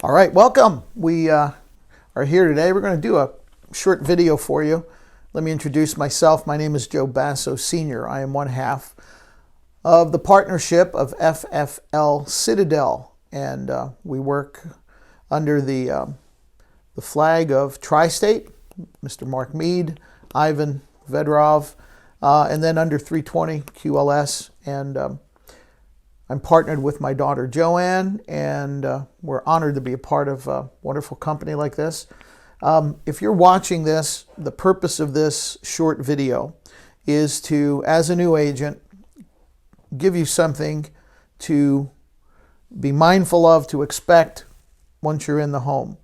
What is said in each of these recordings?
All right, welcome. We are here today. We're going to do a short video for you. Let me introduce myself. My name is Joe Basso Sr. I am one half of the partnership of FFL Citadel, and we work under the flag of Tri-State, Mr. Mark Mead, Ivan Vedrov, and then under 320 QLS, and I'm partnered with my daughter Joanne, and we're honored to be a part of a wonderful company like this. If you're watching this, the purpose of this short video is to, as a new agent, give you something to be mindful of, to expect once you're in the home.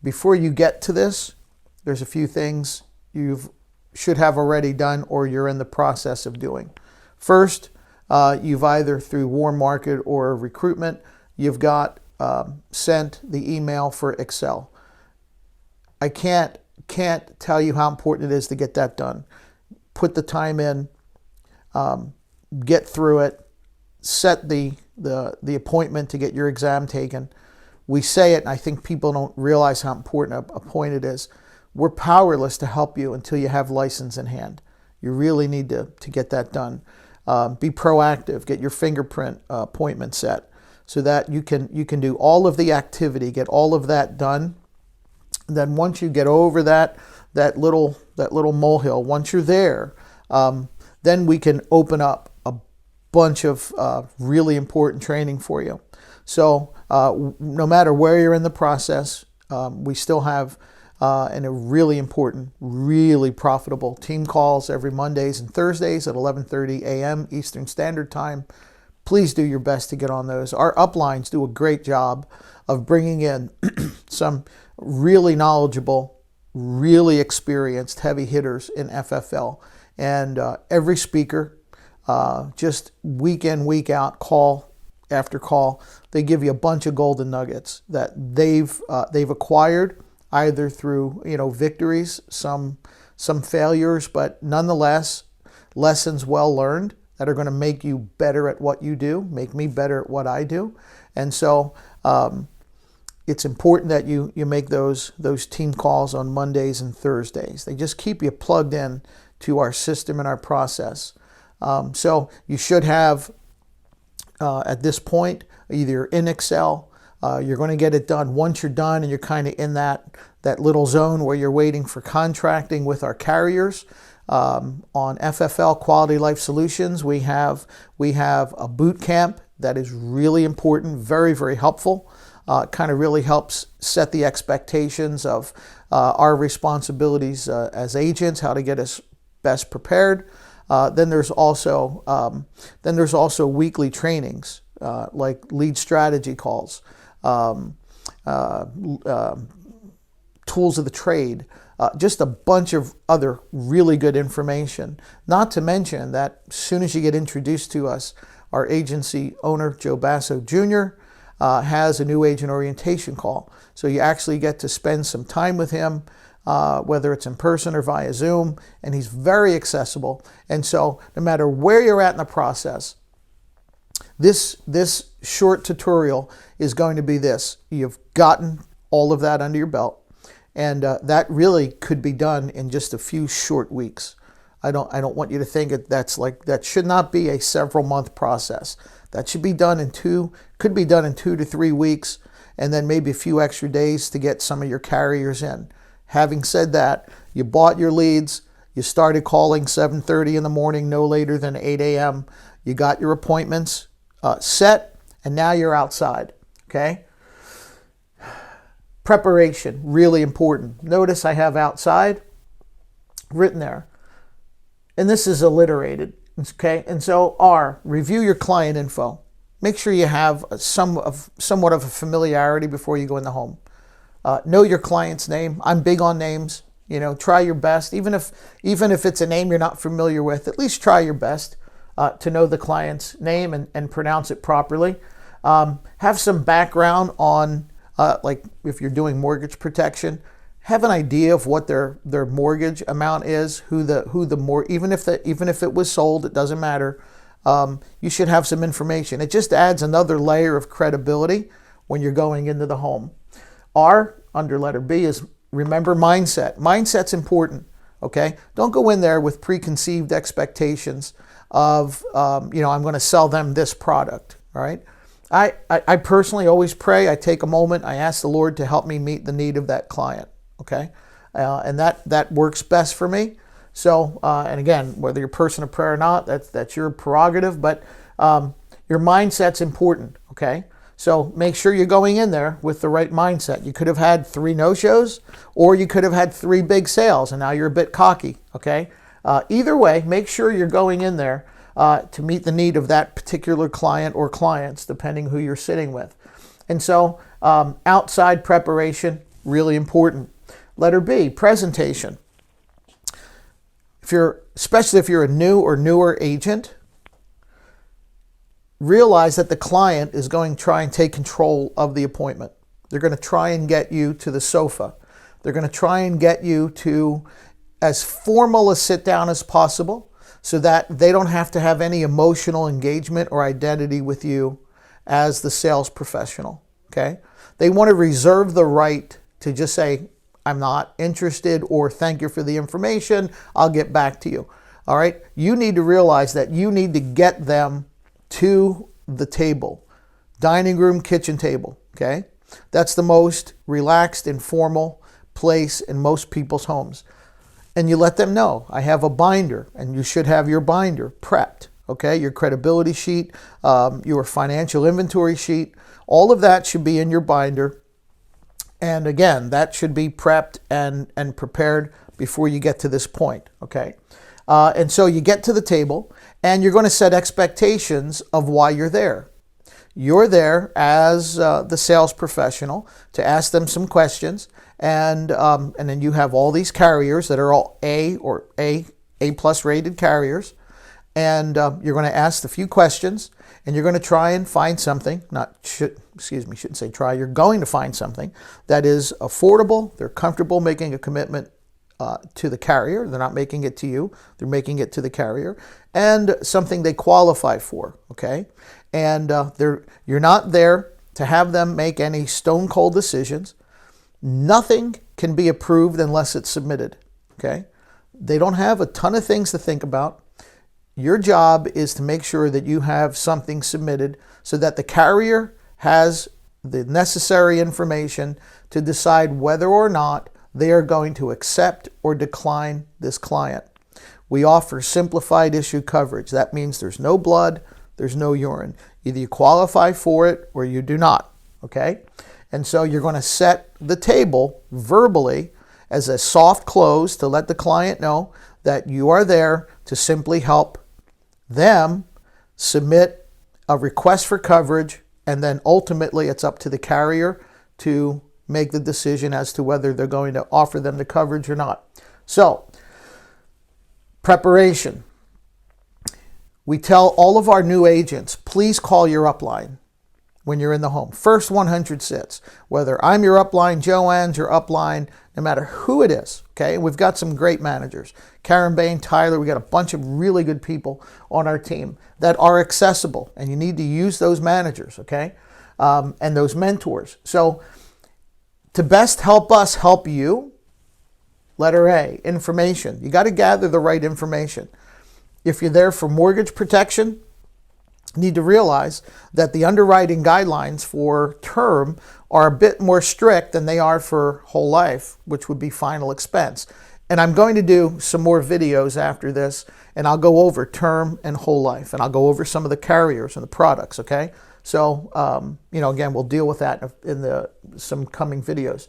Before you get to this, there's a few things you should have already done or you're in the process of doing. First, you've either through Warm Market or recruitment, you've got sent the email for Excel. I can't tell you how important it is to get that done. Put the time in, get through it, set the appointment to get your exam taken. We say it, and I think people don't realize how important a point it is. We're powerless to help you until you have license in hand. You really need to get that done. Be proactive. Get your fingerprint appointment set so that you can do all of the activity, get all of that done. Then once you get over that little molehill, once you're there, then we can open up a bunch of really important training for you. So no matter where you're in the process, we still have and a really important, really profitable team calls every Mondays and Thursdays at 11:30 a.m. Eastern Standard Time. Please do your best to get on those. Our uplines do a great job of bringing in some really knowledgeable, really experienced heavy hitters in FFL. And every speaker, just week in, week out, call after call, they give you a bunch of golden nuggets that they've acquired, either through victories, some failures, but nonetheless lessons well learned that are going to make you better at what you do, make me better at what I do. And so it's important that you make those team calls on Mondays and Thursdays. They just keep you plugged in to our system and our process. So you should have at this point either in Excel. You're going to get it done. Once you're done and you're kind of in that little zone where you're waiting for contracting with our carriers, on FFL Quality Life Solutions, we have a boot camp that is really important, very, very helpful. It kind of really helps set the expectations of our responsibilities as agents, how to get us best prepared. Then there's also weekly trainings like lead strategy calls. Tools of the trade, just a bunch of other really good information. Not to mention that as soon as you get introduced to us, our agency owner, Joe Basso Jr., has a new agent orientation call. So you actually get to spend some time with him, whether it's in person or via Zoom, and he's very accessible. And so no matter where you're at in the process, this short tutorial is going to be this. You've gotten all of that under your belt, and that really could be done in just a few short weeks. I don't want you to think that should not be a several month process. That should be done could be done in 2 to 3 weeks, and then maybe a few extra days to get some of your carriers in. Having said that, you bought your leads, you started calling 7:30 in the morning, no later than 8 a.m. You got your appointments set, and now you're outside, okay? Preparation, really important. Notice I have outside written there, and this is alliterated, okay? And so review your client info. Make sure you have somewhat of a familiarity before you go in the home. Know your client's name. I'm big on names. Try your best, even if it's a name you're not familiar with, at least try your best to know the client's name and pronounce it properly. Have some background on, like if you're doing mortgage protection, have an idea of what their mortgage amount is, even if it was sold, it doesn't matter. You should have some information. It just adds another layer of credibility when you're going into the home. R, under letter B, is remember mindset. Mindset's important, okay? Don't go in there with preconceived expectations of, I'm going to sell them this product, all right? I personally always pray. I take a moment. I ask the Lord to help me meet the need of that client, okay? And that works best for me. So, and again, whether you're a person of prayer or not, that's your prerogative, but your mindset's important, okay? So make sure you're going in there with the right mindset. You could have had 3 no-shows, or you could have had 3 big sales, and now you're a bit cocky, okay? Either way, make sure you're going in there to meet the need of that particular client or clients, depending who you're sitting with. And so outside preparation, really important. Letter B, presentation. Especially if you're a new or newer agent, realize that the client is going to try and take control of the appointment. They're going to try and get you to the sofa. They're going to try and get you to as formal a sit down as possible so that they don't have to have any emotional engagement or identity with you as the sales professional, okay? They want to reserve the right to just say, I'm not interested, or thank you for the information, I'll get back to you, all right? You need to realize that you need to get them to the table, dining room, kitchen table, okay? That's the most relaxed, informal place in most people's homes. And you let them know, I have a binder, and you should have your binder prepped, okay? Your credibility sheet, your financial inventory sheet, all of that should be in your binder. And again, that should be prepped and prepared before you get to this point, okay? And so you get to the table, and you're going to set expectations of why you're there. You're there as the sales professional to ask them some questions, and then you have all these carriers that are all A or A plus rated carriers, and you're going to ask a few questions, and you're going to try and find something. Shouldn't say try. You're going to find something that is affordable. They're comfortable making a commitment to the carrier. They're not making it to you. They're making it to the carrier, and something they qualify for, okay? And you're not there to have them make any stone cold decisions. Nothing can be approved unless it's submitted, okay? They don't have a ton of things to think about. Your job is to make sure that you have something submitted so that the carrier has the necessary information to decide whether or not they are going to accept or decline this client. We offer simplified issue coverage. That means there's no blood, there's no urine. Either you qualify for it or you do not, okay? And so you're going to set the table verbally as a soft close to let the client know that you are there to simply help them submit a request for coverage, and then ultimately it's up to the carrier to make the decision as to whether they're going to offer them the coverage or not. So, preparation. We tell all of our new agents, please call your upline when you're in the home. First 100 sits. Whether I'm your upline, Joanne's your upline, no matter who it is, okay? And we've got some great managers. Karen Bain, Tyler, we got a bunch of really good people on our team that are accessible, and you need to use those managers, okay? And those mentors. So to best help us help you, letter A, information. You got to gather the right information. If you're there for mortgage protection, you need to realize that the underwriting guidelines for term are a bit more strict than they are for whole life, which would be final expense. And I'm going to do some more videos after this, and I'll go over term and whole life, and I'll go over some of the carriers and the products, okay? So, again, we'll deal with that in some coming videos.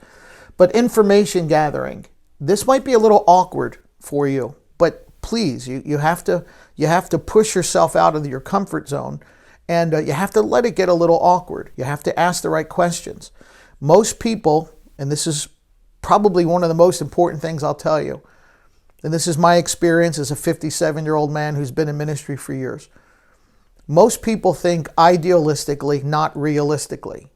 But information gathering, this might be a little awkward for you, but please, you have to push yourself out of your comfort zone, and you have to let it get a little awkward. You have to ask the right questions. Most people, and this is probably one of the most important things I'll tell you, and this is my experience as a 57-year-old man who's been in ministry for years. Most people think idealistically, not realistically.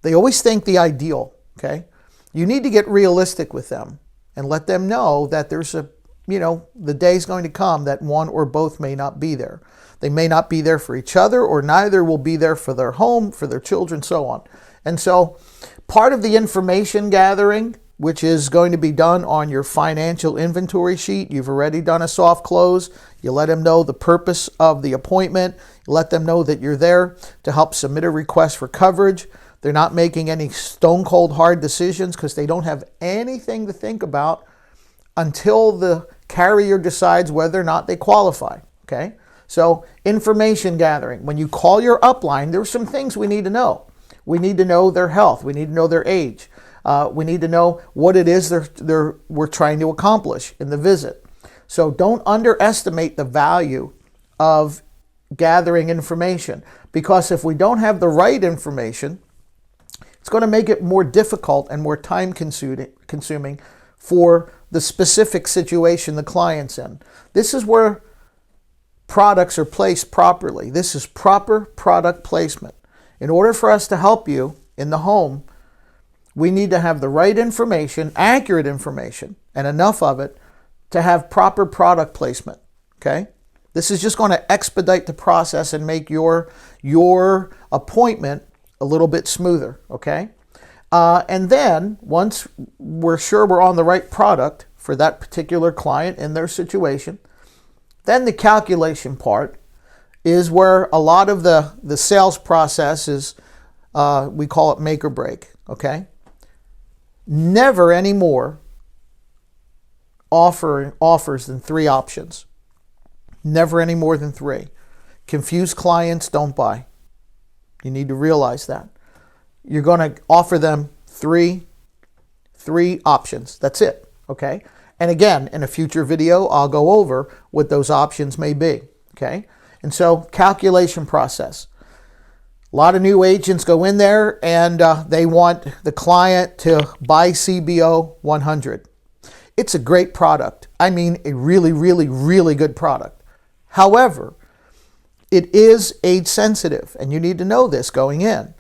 They always think the ideal, okay? You need to get realistic with them and let them know that there's a the day's going to come that one or both may not be there. They may not be there for each other, or neither will be there for their home, for their children, so on. And so part of the information gathering, which is going to be done on your financial inventory sheet, you've already done a soft close. You let them know the purpose of the appointment. You let them know that you're there to help submit a request for coverage. They're not making any stone cold hard decisions because they don't have anything to think about until the carrier decides whether or not they qualify. Okay? So information gathering. When you call your upline, there's some things we need to know. We need to know their health. We need to know their age. We need to know what it is we're trying to accomplish in the visit. So don't underestimate the value of gathering information, because if we don't have the right information, it's going to make it more difficult and more time consuming for the specific situation the client's in. This is where products are placed properly. This is proper product placement. In order for us to help you in the home, we need to have the right information, accurate information, and enough of it to have proper product placement, okay? This is just going to expedite the process and make your appointment a little bit smoother, okay? And then, once we're sure we're on the right product for that particular client in their situation, then the calculation part is where a lot of the sales process is, we call it make or break, okay? Never any more offers than 3 options. Never any more than 3. Confused clients don't buy. You need to realize that. You're going to offer them three options. That's it, okay? And again, in a future video, I'll go over what those options may be, okay? And so, calculation process. A lot of new agents go in there and they want the client to buy CBO 100. It's a great product. I mean, a really, really, really good product. However, it is age sensitive, and you need to know this going in.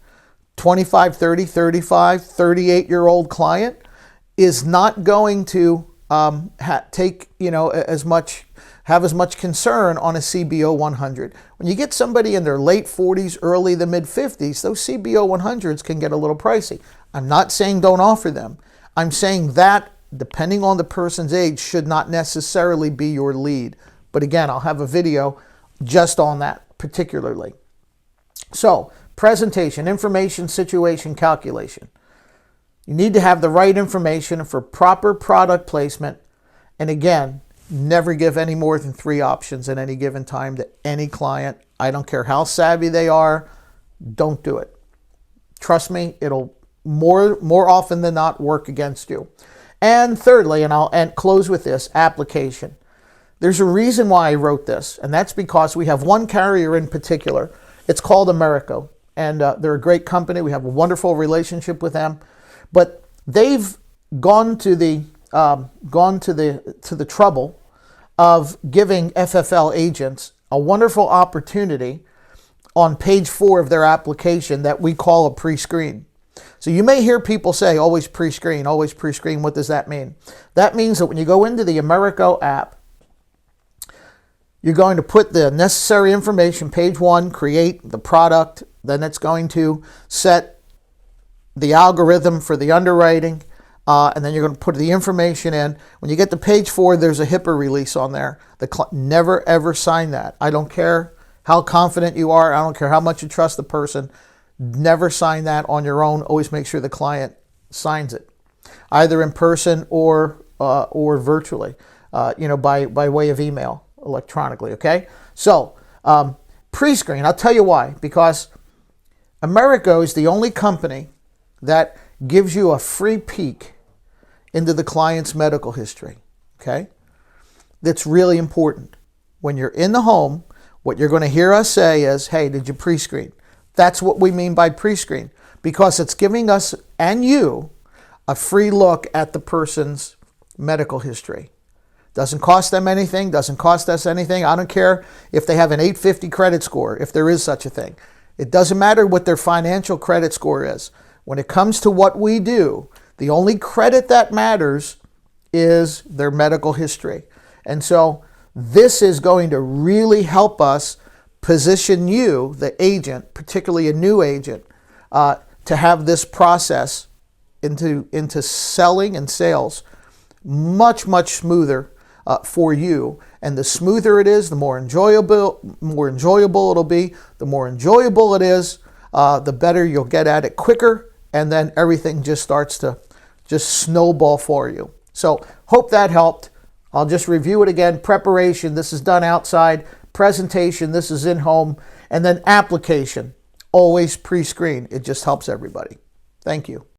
25, 30, 35, 38-year-old client is not going to take, have as much concern on a CBO 100. When you get somebody in their late 40s, early to mid 50s, those CBO 100s can get a little pricey. I'm not saying don't offer them. I'm saying that, depending on the person's age, should not necessarily be your lead. But again, I'll have a video just on that particularly. So, presentation, information, situation, calculation. You need to have the right information for proper product placement. And again, never give any more than 3 options at any given time to any client. I don't care how savvy they are. Don't do it. Trust me, it'll more often than not work against you. And thirdly, and I'll close with this, application. There's a reason why I wrote this, and that's because we have one carrier in particular. It's called Americo, and they're a great company. We have a wonderful relationship with them, but they've gone to the trouble of giving FFL agents a wonderful opportunity on page 4 of their application that we call a pre-screen. So you may hear people say, always pre-screen, always pre-screen. What does that mean? That means that when you go into the Americo app, you're going to put the necessary information, page 1, create the product, then it's going to set the algorithm for the underwriting, and then you're going to put the information in. When you get to page 4, there's a HIPAA release on there. Never ever sign that. I don't care how confident you are. I don't care how much you trust the person. Never sign that on your own. Always make sure the client signs it, either in person or virtually, by way of email, electronically. Okay. So pre-screen. I'll tell you why. Because Americo is the only company that gives you a free peek into the client's medical history, okay? That's really important. When you're in the home, what you're going to hear us say is, hey, did you pre-screen? That's what we mean by pre-screen, because it's giving us and you a free look at the person's medical history. Doesn't cost them anything, doesn't cost us anything. I don't care if they have an 850 credit score, if there is such a thing. It doesn't matter what their financial credit score is. When it comes to what we do, the only credit that matters is their medical history. And so this is going to really help us position you, the agent, particularly a new agent, to have this process into selling and sales much, much smoother for you. And the smoother it is, the more enjoyable it'll be. The more enjoyable it is, the better you'll get at it quicker, and then everything just starts to just snowball for you. So hope that helped. I'll just review it again. Preparation, this is done outside. Presentation, this is in home. And then application, always pre-screen. It just helps everybody. Thank you.